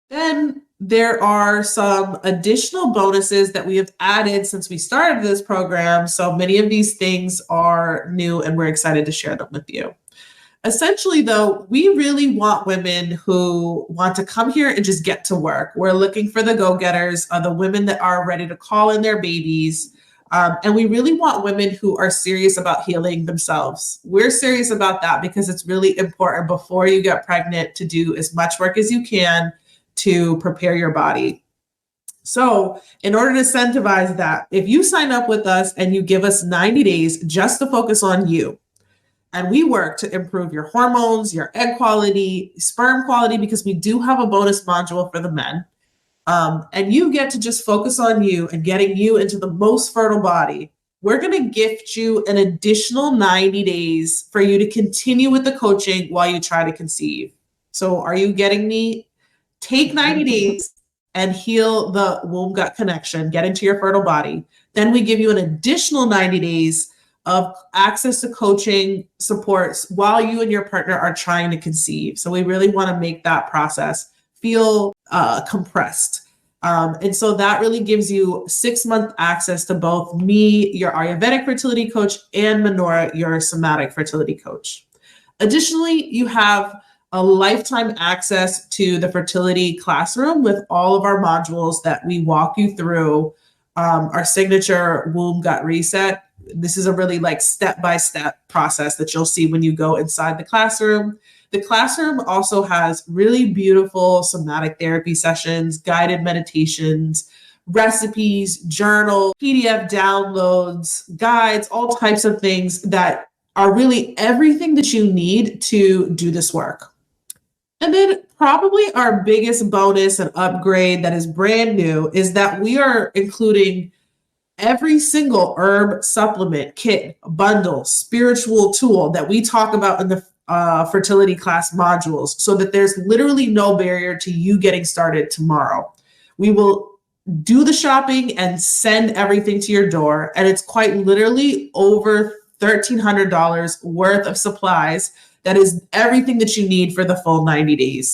Then there are some additional bonuses that we have added since we started this program. So many of these things are new and we're excited to share them with you. Essentially, though, we really want women who want to come here and just get to work. We're looking for the go-getters, the women that are ready to call in their babies. And we really want women who are serious about healing themselves. We're serious about that because it's really important before you get pregnant to do as much work as you can to prepare your body. So in order to incentivize that, if you sign up with us and you give us 90 days just to focus on you, and we work to improve your hormones, your egg quality, sperm quality, because we do have a bonus module for the men. And you get to just focus on you and getting you into the most fertile body. We're going to gift you an additional 90 days for you to continue with the coaching while you try to conceive. So are you getting me? Take 90 days and heal the womb-gut connection, get into your fertile body. Then we give you an additional 90 days of access to coaching supports while you and your partner are trying to conceive. So we really want to make that process feel compressed. And so that really gives you 6-month access to both me, your Ayurvedic fertility coach, and Manorah, your somatic fertility coach. Additionally, you have a lifetime access to the fertility classroom with all of our modules that we walk you through, our signature womb gut reset. This is a really step-by-step process that you'll see when you go inside the classroom. The classroom also has really beautiful somatic therapy sessions, guided meditations, recipes, journal, PDF downloads, guides, all types of things that are really everything that you need to do this work. And then probably our biggest bonus and upgrade that is brand new is that we are including every single herb supplement, kit, bundle, spiritual tool that we talk about in the fertility class modules, so that there's literally no barrier to you getting started tomorrow. We will do the shopping and send everything to your door, and it's quite literally over $1,300 worth of supplies. That is everything that you need for the full 90 days.